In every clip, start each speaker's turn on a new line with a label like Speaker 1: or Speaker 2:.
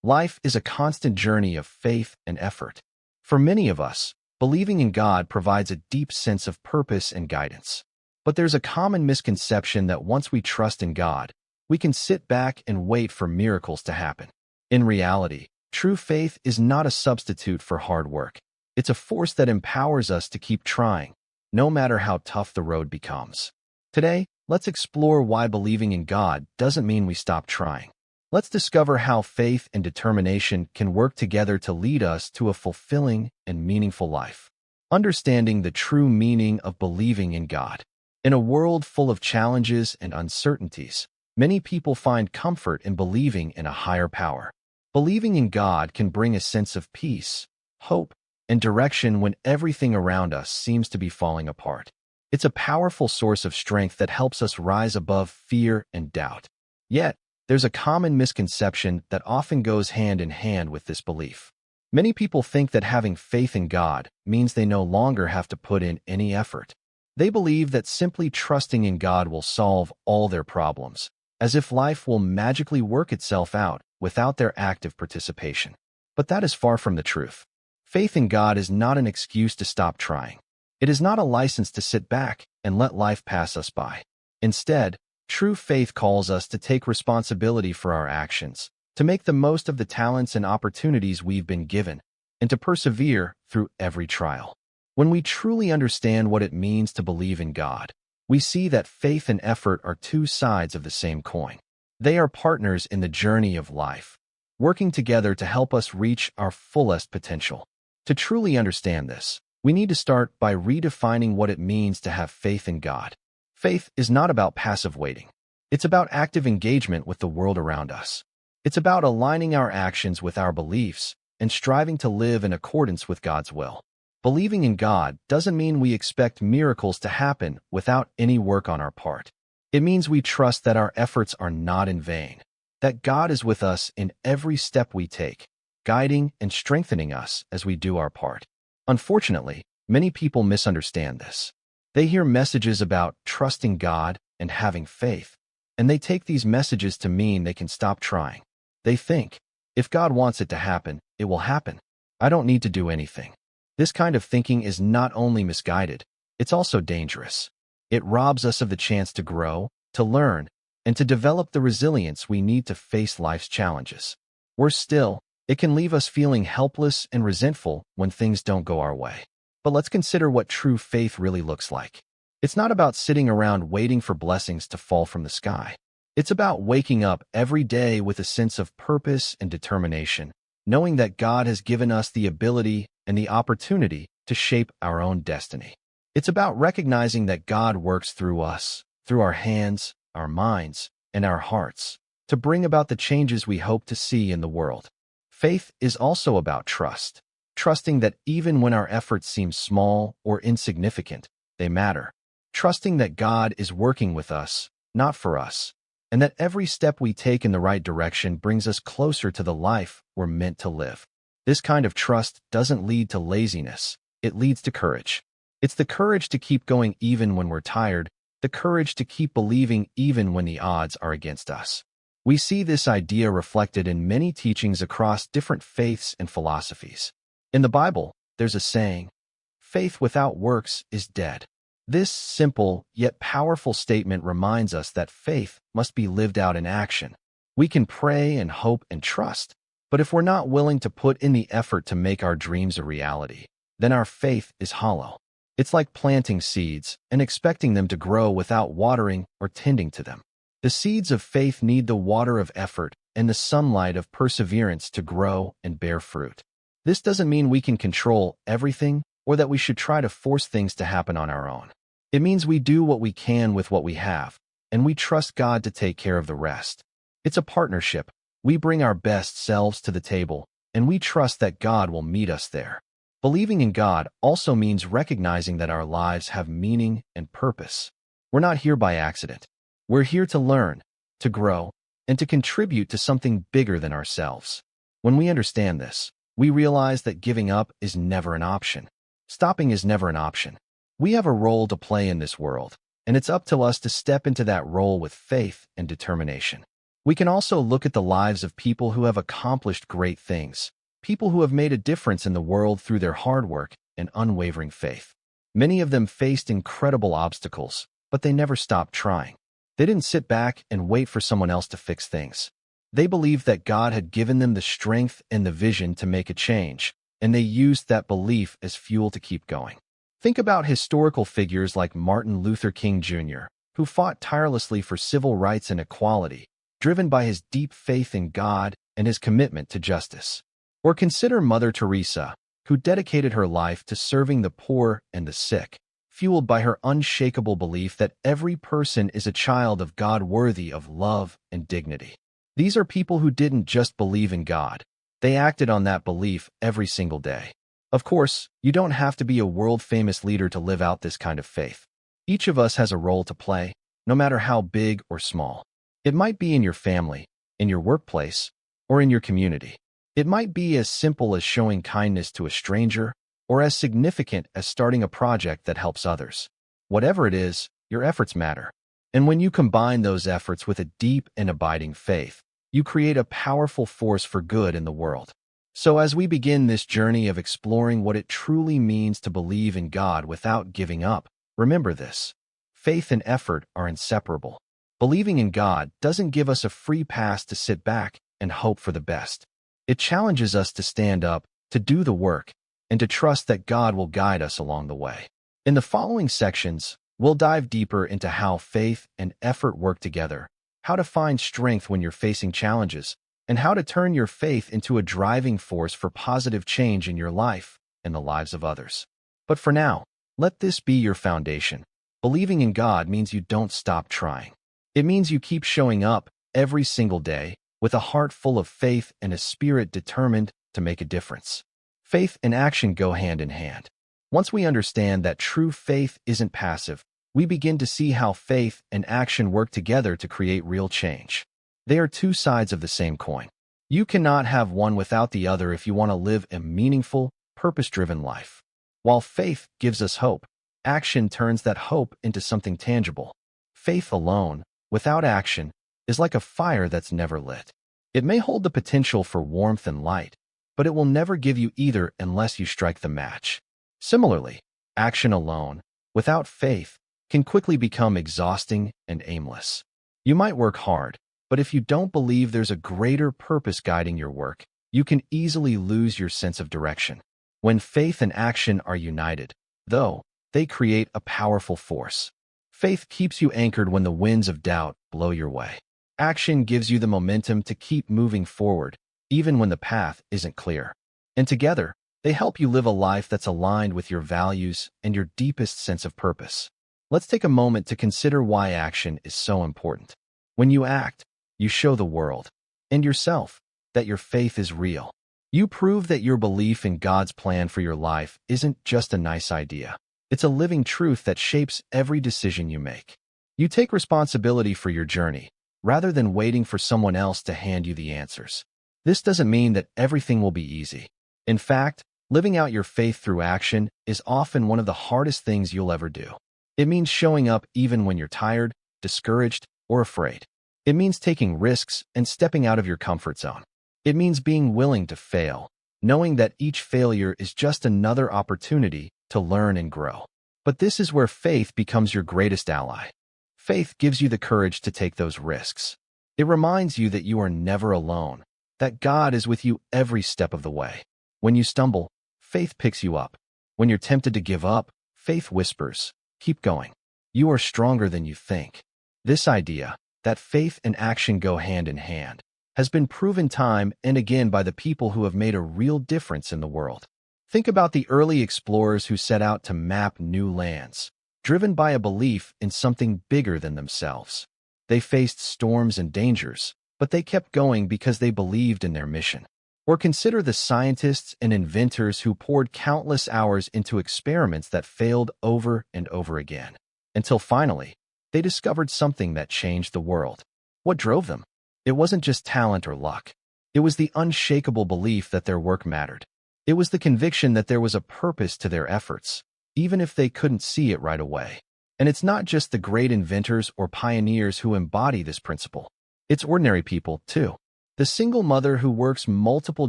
Speaker 1: Life is a constant journey of faith and effort. For many of us, believing in God provides a deep sense of purpose and guidance. But there's a common misconception that once we trust in God, we can sit back and wait for miracles to happen. In reality, true faith is not a substitute for hard work. It's a force that empowers us to keep trying, no matter how tough the road becomes. Today, let's explore why believing in God doesn't mean we stop trying. Let's discover how faith and determination can work together to lead us to a fulfilling and meaningful life. Understanding the true meaning of believing in God. In a world full of challenges and uncertainties, many people find comfort in believing in a higher power. Believing in God can bring a sense of peace, hope, and direction when everything around us seems to be falling apart. It's a powerful source of strength that helps us rise above fear and doubt. Yet, there's a common misconception that often goes hand in hand with this belief. Many people think that having faith in God means they no longer have to put in any effort. They believe that simply trusting in God will solve all their problems, as if life will magically work itself out without their active participation. But that is far from the truth. Faith in God is not an excuse to stop trying. It is not a license to sit back and let life pass us by. Instead, true faith calls us to take responsibility for our actions, to make the most of the talents and opportunities we've been given, and to persevere through every trial. When we truly understand what it means to believe in God, we see that faith and effort are two sides of the same coin. They are partners in the journey of life, working together to help us reach our fullest potential. To truly understand this, we need to start by redefining what it means to have faith in God. Faith is not about passive waiting. It's about active engagement with the world around us. It's about aligning our actions with our beliefs and striving to live in accordance with God's will. Believing in God doesn't mean we expect miracles to happen without any work on our part. It means we trust that our efforts are not in vain, that God is with us in every step we take, guiding and strengthening us as we do our part. Unfortunately, many people misunderstand this. They hear messages about trusting God and having faith, and they take these messages to mean they can stop trying. They think, if God wants it to happen, it will happen. I don't need to do anything. This kind of thinking is not only misguided, it's also dangerous. It robs us of the chance to grow, to learn, and to develop the resilience we need to face life's challenges. Worse still, it can leave us feeling helpless and resentful when things don't go our way. But let's consider what true faith really looks like. It's not about sitting around waiting for blessings to fall from the sky. It's about waking up every day with a sense of purpose and determination, knowing that God has given us the ability and the opportunity to shape our own destiny. It's about recognizing that God works through us, through our hands, our minds, and our hearts, to bring about the changes we hope to see in the world. Faith is also about trust, trusting that even when our efforts seem small or insignificant, they matter. Trusting that God is working with us, not for us, and that every step we take in the right direction brings us closer to the life we're meant to live. This kind of trust doesn't lead to laziness, it leads to courage. It's the courage to keep going even when we're tired, the courage to keep believing even when the odds are against us. We see this idea reflected in many teachings across different faiths and philosophies. In the Bible, there's a saying, "Faith without works is dead." This simple yet powerful statement reminds us that faith must be lived out in action. We can pray and hope and trust, but if we're not willing to put in the effort to make our dreams a reality, then our faith is hollow. It's like planting seeds and expecting them to grow without watering or tending to them. The seeds of faith need the water of effort and the sunlight of perseverance to grow and bear fruit. This doesn't mean we can control everything or that we should try to force things to happen on our own. It means we do what we can with what we have, and we trust God to take care of the rest. It's a partnership. We bring our best selves to the table, and we trust that God will meet us there. Believing in God also means recognizing that our lives have meaning and purpose. We're not here by accident. We're here to learn, to grow, and to contribute to something bigger than ourselves. When we understand this, we realize that giving up is never an option. Stopping is never an option. We have a role to play in this world, and it's up to us to step into that role with faith and determination. We can also look at the lives of people who have accomplished great things, people who have made a difference in the world through their hard work and unwavering faith. Many of them faced incredible obstacles, but they never stopped trying. They didn't sit back and wait for someone else to fix things. They believed that God had given them the strength and the vision to make a change, and they used that belief as fuel to keep going. Think about historical figures like Martin Luther King Jr., who fought tirelessly for civil rights and equality, driven by his deep faith in God and his commitment to justice. Or consider Mother Teresa, who dedicated her life to serving the poor and the sick, fueled by her unshakable belief that every person is a child of God worthy of love and dignity. These are people who didn't just believe in God. They acted on that belief every single day. Of course, you don't have to be a world-famous leader to live out this kind of faith. Each of us has a role to play, no matter how big or small. It might be in your family, in your workplace, or in your community. It might be as simple as showing kindness to a stranger, or as significant as starting a project that helps others. Whatever it is, your efforts matter. And when you combine those efforts with a deep and abiding faith, you create a powerful force for good in the world. So as we begin this journey of exploring what it truly means to believe in God without giving up, remember this: faith and effort are inseparable. Believing in God doesn't give us a free pass to sit back and hope for the best. It challenges us to stand up, to do the work, and to trust that God will guide us along the way. In the following sections, we'll dive deeper into how faith and effort work together, how to find strength when you're facing challenges, and how to turn your faith into a driving force for positive change in your life and the lives of others. But for now, let this be your foundation. Believing in God means you don't stop trying. It means you keep showing up every single day with a heart full of faith and a spirit determined to make a difference. Faith and action go hand in hand. Once we understand that true faith isn't passive, we begin to see how faith and action work together to create real change. They are two sides of the same coin. You cannot have one without the other if you want to live a meaningful, purpose-driven life. While faith gives us hope, action turns that hope into something tangible. Faith alone, without action, is like a fire that's never lit. It may hold the potential for warmth and light, but it will never give you either unless you strike the match. Similarly, action alone, without faith, can quickly become exhausting and aimless. You might work hard, but if you don't believe there's a greater purpose guiding your work, you can easily lose your sense of direction. When faith and action are united, though, they create a powerful force. Faith keeps you anchored when the winds of doubt blow your way. Action gives you the momentum to keep moving forward, even when the path isn't clear. And together, they help you live a life that's aligned with your values and your deepest sense of purpose. Let's take a moment to consider why action is so important. When you act, you show the world, and yourself, that your faith is real. You prove that your belief in God's plan for your life isn't just a nice idea. It's a living truth that shapes every decision you make. You take responsibility for your journey, rather than waiting for someone else to hand you the answers. This doesn't mean that everything will be easy. In fact, living out your faith through action is often one of the hardest things you'll ever do. It means showing up even when you're tired, discouraged, or afraid. It means taking risks and stepping out of your comfort zone. It means being willing to fail, knowing that each failure is just another opportunity to learn and grow. But this is where faith becomes your greatest ally. Faith gives you the courage to take those risks. It reminds you that you are never alone, that God is with you every step of the way. When you stumble, faith picks you up. When you're tempted to give up, faith whispers, "Keep going. You are stronger than you think." This idea, that faith and action go hand in hand, has been proven time and again by the people who have made a real difference in the world. Think about the early explorers who set out to map new lands, driven by a belief in something bigger than themselves. They faced storms and dangers, but they kept going because they believed in their mission. Or consider the scientists and inventors who poured countless hours into experiments that failed over and over again, until finally, they discovered something that changed the world. What drove them? It wasn't just talent or luck. It was the unshakable belief that their work mattered. It was the conviction that there was a purpose to their efforts, even if they couldn't see it right away. And it's not just the great inventors or pioneers who embody this principle. It's ordinary people, too. The single mother who works multiple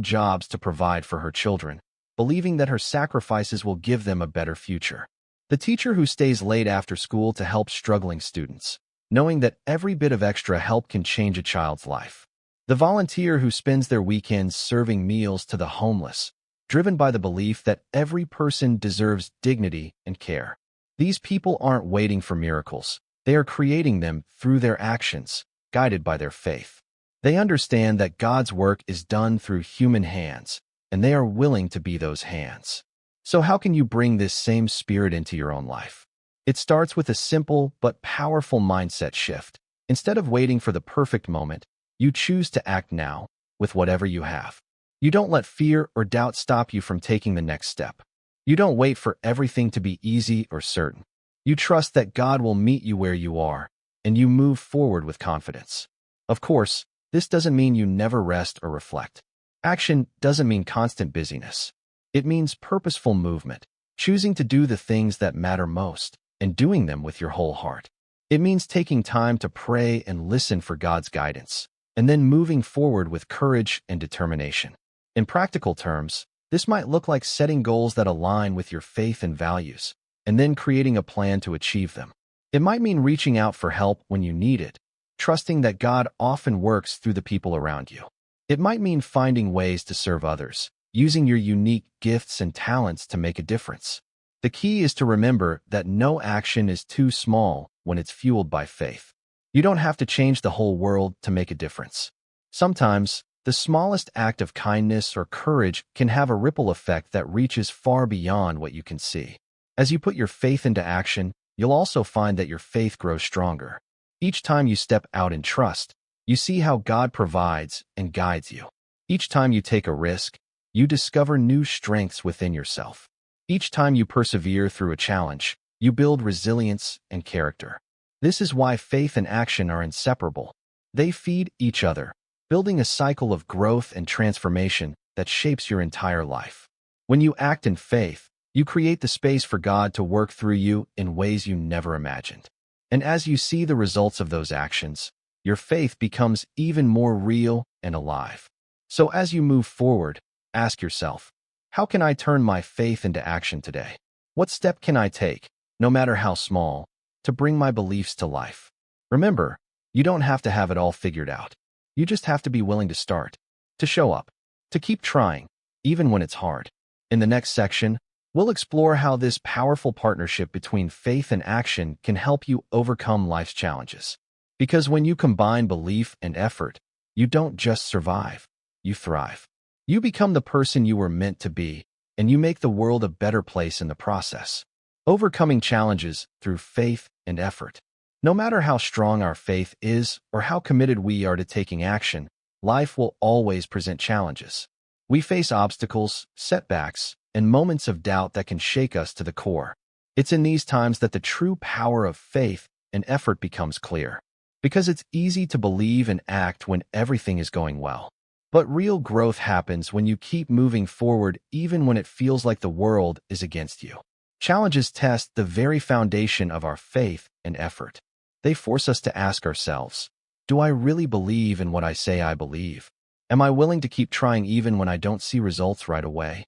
Speaker 1: jobs to provide for her children, believing that her sacrifices will give them a better future. The teacher who stays late after school to help struggling students, knowing that every bit of extra help can change a child's life. The volunteer who spends their weekends serving meals to the homeless, driven by the belief that every person deserves dignity and care. These people aren't waiting for miracles. They are creating them through their actions, guided by their faith. They understand that God's work is done through human hands, and they are willing to be those hands. So how can you bring this same spirit into your own life? It starts with a simple but powerful mindset shift. Instead of waiting for the perfect moment, you choose to act now with whatever you have. You don't let fear or doubt stop you from taking the next step. You don't wait for everything to be easy or certain. You trust that God will meet you where you are, and you move forward with confidence. Of course, this doesn't mean you never rest or reflect. Action doesn't mean constant busyness. It means purposeful movement, choosing to do the things that matter most, and doing them with your whole heart. It means taking time to pray and listen for God's guidance, and then moving forward with courage and determination. In practical terms, this might look like setting goals that align with your faith and values, and then creating a plan to achieve them. It might mean reaching out for help when you need it, trusting that God often works through the people around you. It might mean finding ways to serve others, using your unique gifts and talents to make a difference. The key is to remember that no action is too small when it's fueled by faith. You don't have to change the whole world to make a difference. Sometimes, the smallest act of kindness or courage can have a ripple effect that reaches far beyond what you can see. As you put your faith into action, you'll also find that your faith grows stronger. Each time you step out in trust, you see how God provides and guides you. Each time you take a risk, you discover new strengths within yourself. Each time you persevere through a challenge, you build resilience and character. This is why faith and action are inseparable. They feed each other, building a cycle of growth and transformation that shapes your entire life. When you act in faith, you create the space for God to work through you in ways you never imagined. And as you see the results of those actions, your faith becomes even more real and alive. So as you move forward, ask yourself, how can I turn my faith into action today? What step can I take, no matter how small, to bring my beliefs to life? Remember, you don't have to have it all figured out. You just have to be willing to start, to show up, to keep trying, even when it's hard. In the next section, we'll explore how this powerful partnership between faith and action can help you overcome life's challenges. Because when you combine belief and effort, you don't just survive, you thrive. You become the person you were meant to be, and you make the world a better place in the process. Overcoming challenges through faith and effort. No matter how strong our faith is or how committed we are to taking action, life will always present challenges. We face obstacles, setbacks, and moments of doubt that can shake us to the core. It's in these times that the true power of faith and effort becomes clear. Because it's easy to believe and act when everything is going well. But real growth happens when you keep moving forward even when it feels like the world is against you. Challenges test the very foundation of our faith and effort. They force us to ask ourselves, do I really believe in what I say I believe? Am I willing to keep trying even when I don't see results right away?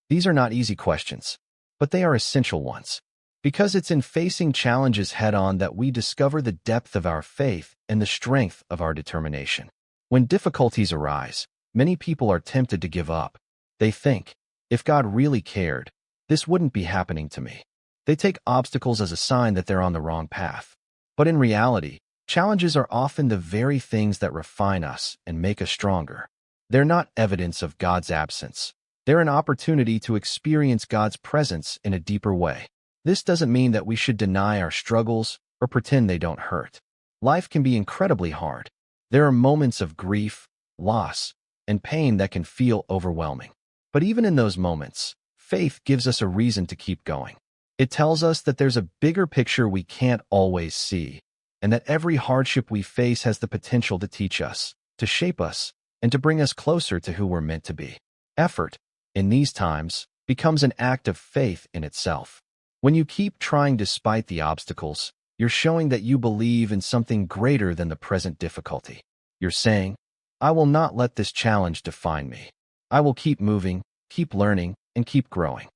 Speaker 1: These are not easy questions, but they are essential ones. Because it's in facing challenges head-on that we discover the depth of our faith and the strength of our determination. When difficulties arise, many people are tempted to give up. They think, if God really cared, this wouldn't be happening to me. They take obstacles as a sign that they're on the wrong path. But in reality, challenges are often the very things that refine us and make us stronger. They're not evidence of God's absence. They're an opportunity to experience God's presence in a deeper way. This doesn't mean that we should deny our struggles or pretend they don't hurt. Life can be incredibly hard. There are moments of grief, loss, and pain that can feel overwhelming. But even in those moments, faith gives us a reason to keep going. It tells us that there's a bigger picture we can't always see, and that every hardship we face has the potential to teach us, to shape us, and to bring us closer to who we're meant to be. Effort, in these times, becomes an act of faith in itself. When you keep trying despite the obstacles, you're showing that you believe in something greater than the present difficulty. You're saying, I will not let this challenge define me. I will keep moving, keep learning, and keep growing.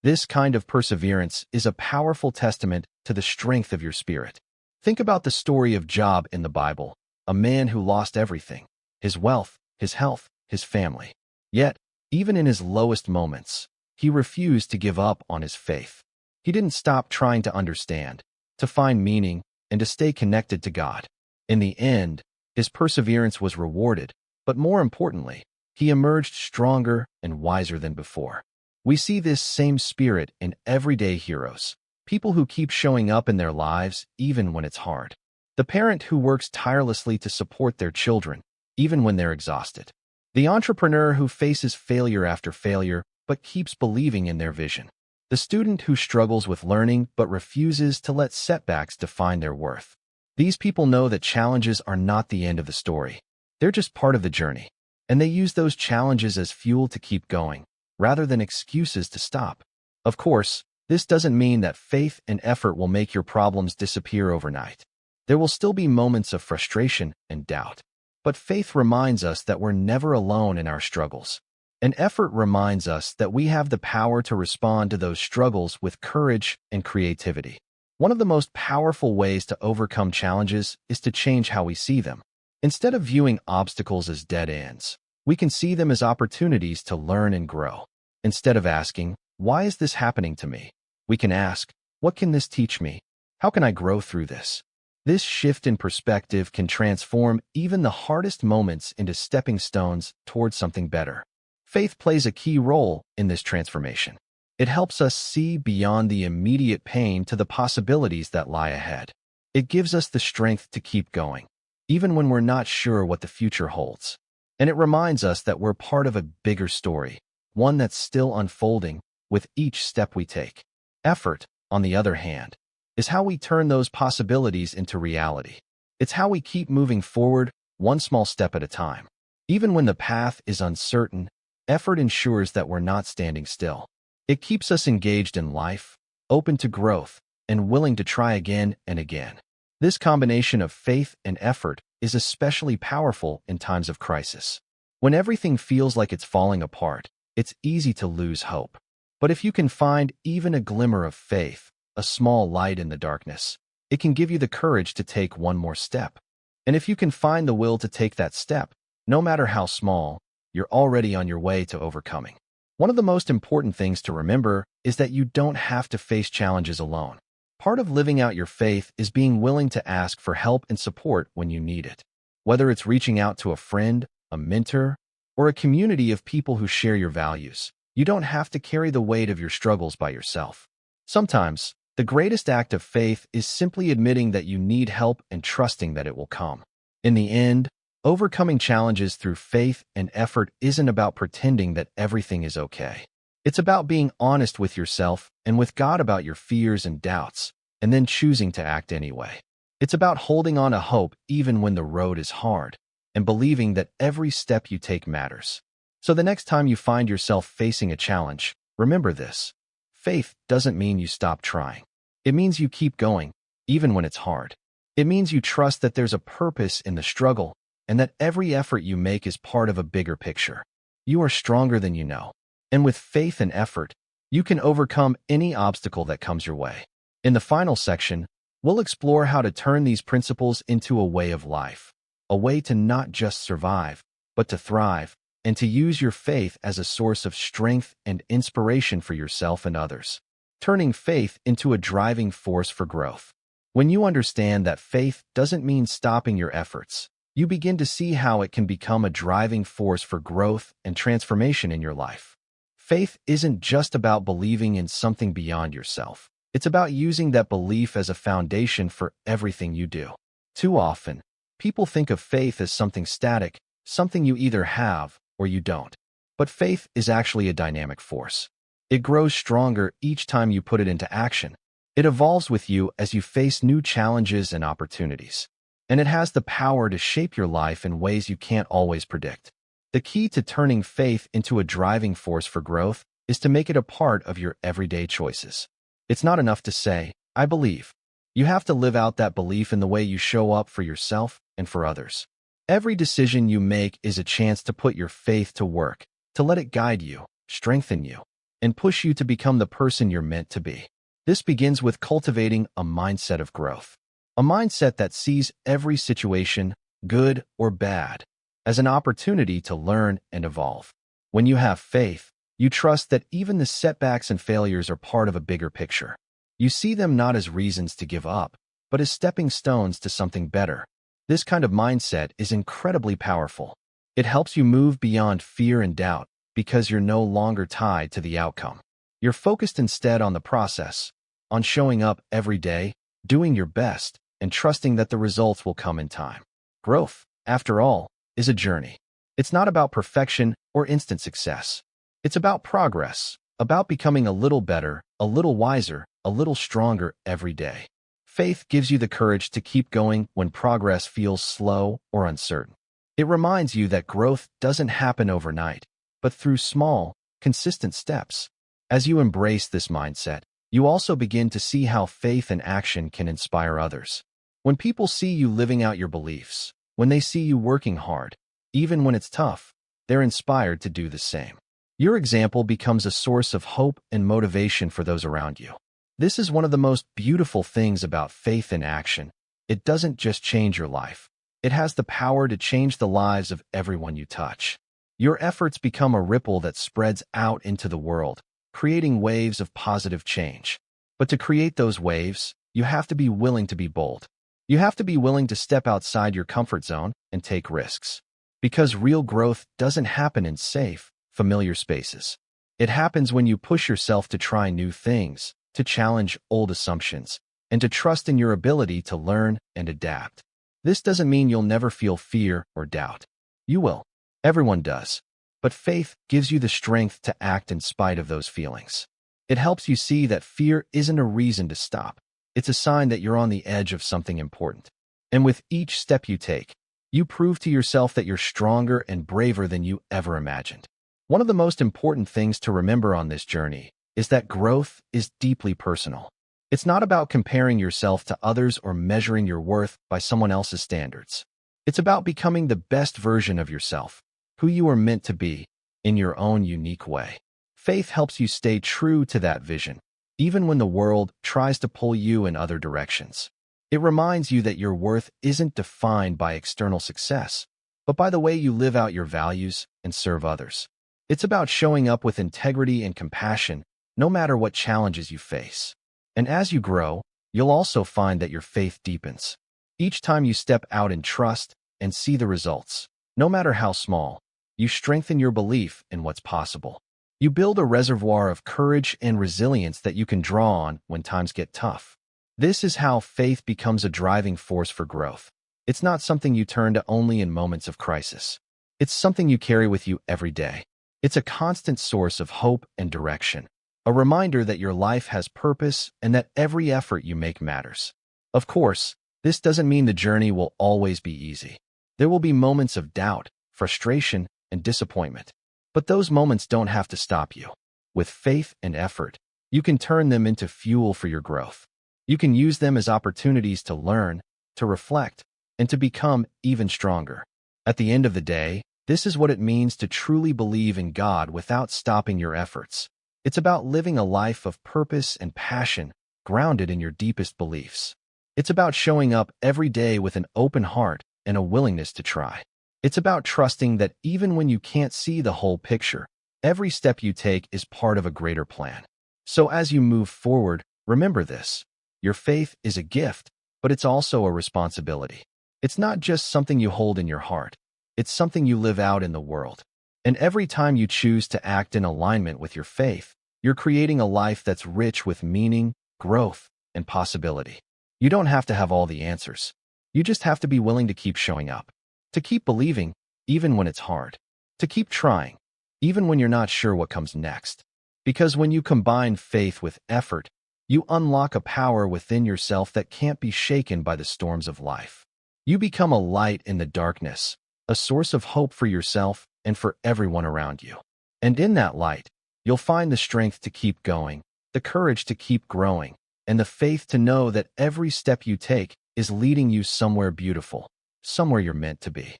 Speaker 1: This kind of perseverance is a powerful testament to the strength of your spirit. Think about the story of Job in the Bible, a man who lost everything, his wealth, his health, his family. Yet, even in his lowest moments, he refused to give up on his faith. He didn't stop trying to understand, to find meaning, and to stay connected to God. In the end, his perseverance was rewarded, but more importantly, he emerged stronger and wiser than before. We see this same spirit in everyday heroes, people who keep showing up in their lives even when it's hard. The parent who works tirelessly to support their children, even when they're exhausted. The entrepreneur who faces failure after failure but keeps believing in their vision. The student who struggles with learning but refuses to let setbacks define their worth. These people know that challenges are not the end of the story. They're just part of the journey, and they use those challenges as fuel to keep going, rather than excuses to stop. Of course, this doesn't mean that faith and effort will make your problems disappear overnight. There will still be moments of frustration and doubt. But faith reminds us that we're never alone in our struggles. And effort reminds us that we have the power to respond to those struggles with courage and creativity. One of the most powerful ways to overcome challenges is to change how we see them. Instead of viewing obstacles as dead ends, we can see them as opportunities to learn and grow. Instead of asking, why is this happening to me? We can ask, what can this teach me? How can I grow through this? This shift in perspective can transform even the hardest moments into stepping stones towards something better. Faith plays a key role in this transformation. It helps us see beyond the immediate pain to the possibilities that lie ahead. It gives us the strength to keep going, even when we're not sure what the future holds. And it reminds us that we're part of a bigger story, one that's still unfolding with each step we take. Effort, on the other hand, is how we turn those possibilities into reality. It's how we keep moving forward, one small step at a time. Even when the path is uncertain, effort ensures that we're not standing still. It keeps us engaged in life, open to growth, and willing to try again and again. This combination of faith and effort is especially powerful in times of crisis. When everything feels like it's falling apart, it's easy to lose hope. But if you can find even a glimmer of faith, a small light in the darkness, it can give you the courage to take one more step. And if you can find the will to take that step, no matter how small, you're already on your way to overcoming. One of the most important things to remember is that you don't have to face challenges alone. Part of living out your faith is being willing to ask for help and support when you need it. Whether it's reaching out to a friend, a mentor, or a community of people who share your values, you don't have to carry the weight of your struggles by yourself. Sometimes, the greatest act of faith is simply admitting that you need help and trusting that it will come. In the end, overcoming challenges through faith and effort isn't about pretending that everything is okay. It's about being honest with yourself and with God about your fears and doubts, and then choosing to act anyway. It's about holding on to hope even when the road is hard, and believing that every step you take matters. So the next time you find yourself facing a challenge, remember this. Faith doesn't mean you stop trying. It means you keep going, even when it's hard. It means you trust that there's a purpose in the struggle, and that every effort you make is part of a bigger picture. You are stronger than you know. And with faith and effort, you can overcome any obstacle that comes your way. In the final section, we'll explore how to turn these principles into a way of life, a way to not just survive, but to thrive, and to use your faith as a source of strength and inspiration for yourself and others, turning faith into a driving force for growth. When you understand that faith doesn't mean stopping your efforts, you begin to see how it can become a driving force for growth and transformation in your life. Faith isn't just about believing in something beyond yourself. It's about using that belief as a foundation for everything you do. Too often, people think of faith as something static, something you either have or you don't. But faith is actually a dynamic force. It grows stronger each time you put it into action. It evolves with you as you face new challenges and opportunities. And it has the power to shape your life in ways you can't always predict. The key to turning faith into a driving force for growth is to make it a part of your everyday choices. It's not enough to say, I believe. You have to live out that belief in the way you show up for yourself and for others. Every decision you make is a chance to put your faith to work, to let it guide you, strengthen you, and push you to become the person you're meant to be. This begins with cultivating a mindset of growth. A mindset that sees every situation, good or bad, as an opportunity to learn and evolve. When you have faith, you trust that even the setbacks and failures are part of a bigger picture. You see them not as reasons to give up, but as stepping stones to something better. This kind of mindset is incredibly powerful. It helps you move beyond fear and doubt because you're no longer tied to the outcome. You're focused instead on the process, on showing up every day, doing your best, and trusting that the results will come in time. Growth, after all, is a journey. It's not about perfection or instant success. It's about progress, about becoming a little better, a little wiser, a little stronger every day. Faith gives you the courage to keep going when progress feels slow or uncertain. It reminds you that growth doesn't happen overnight, but through small, consistent steps. As you embrace this mindset, you also begin to see how faith and action can inspire others. When people see you living out your beliefs, when they see you working hard, even when it's tough, they're inspired to do the same. Your example becomes a source of hope and motivation for those around you. This is one of the most beautiful things about faith in action. It doesn't just change your life. It has the power to change the lives of everyone you touch. Your efforts become a ripple that spreads out into the world, creating waves of positive change. But to create those waves, you have to be willing to be bold. You have to be willing to step outside your comfort zone and take risks. Because real growth doesn't happen in safe, familiar spaces. It happens when you push yourself to try new things, to challenge old assumptions, and to trust in your ability to learn and adapt. This doesn't mean you'll never feel fear or doubt. You will. Everyone does. But faith gives you the strength to act in spite of those feelings. It helps you see that fear isn't a reason to stop. It's a sign that you're on the edge of something important. And with each step you take, you prove to yourself that you're stronger and braver than you ever imagined. One of the most important things to remember on this journey is that growth is deeply personal. It's not about comparing yourself to others or measuring your worth by someone else's standards. It's about becoming the best version of yourself, who you are meant to be, in your own unique way. Faith helps you stay true to that vision, even when the world tries to pull you in other directions. It reminds you that your worth isn't defined by external success, but by the way you live out your values and serve others. It's about showing up with integrity and compassion, no matter what challenges you face. And as you grow, you'll also find that your faith deepens. Each time you step out in trust and see the results, no matter how small, you strengthen your belief in what's possible. You build a reservoir of courage and resilience that you can draw on when times get tough. This is how faith becomes a driving force for growth. It's not something you turn to only in moments of crisis. It's something you carry with you every day. It's a constant source of hope and direction, a reminder that your life has purpose and that every effort you make matters. Of course, this doesn't mean the journey will always be easy. There will be moments of doubt, frustration, and disappointment. But those moments don't have to stop you. With faith and effort, you can turn them into fuel for your growth. You can use them as opportunities to learn, to reflect, and to become even stronger. At the end of the day, this is what it means to truly believe in God without stopping your efforts. It's about living a life of purpose and passion, grounded in your deepest beliefs. It's about showing up every day with an open heart and a willingness to try. It's about trusting that even when you can't see the whole picture, every step you take is part of a greater plan. So as you move forward, remember this. Your faith is a gift, but it's also a responsibility. It's not just something you hold in your heart. It's something you live out in the world. And every time you choose to act in alignment with your faith, you're creating a life that's rich with meaning, growth, and possibility. You don't have to have all the answers. You just have to be willing to keep showing up. To keep believing, even when it's hard. To keep trying, even when you're not sure what comes next. Because when you combine faith with effort, you unlock a power within yourself that can't be shaken by the storms of life. You become a light in the darkness, a source of hope for yourself and for everyone around you. And in that light, you'll find the strength to keep going, the courage to keep growing, and the faith to know that every step you take is leading you somewhere beautiful, somewhere you're meant to be.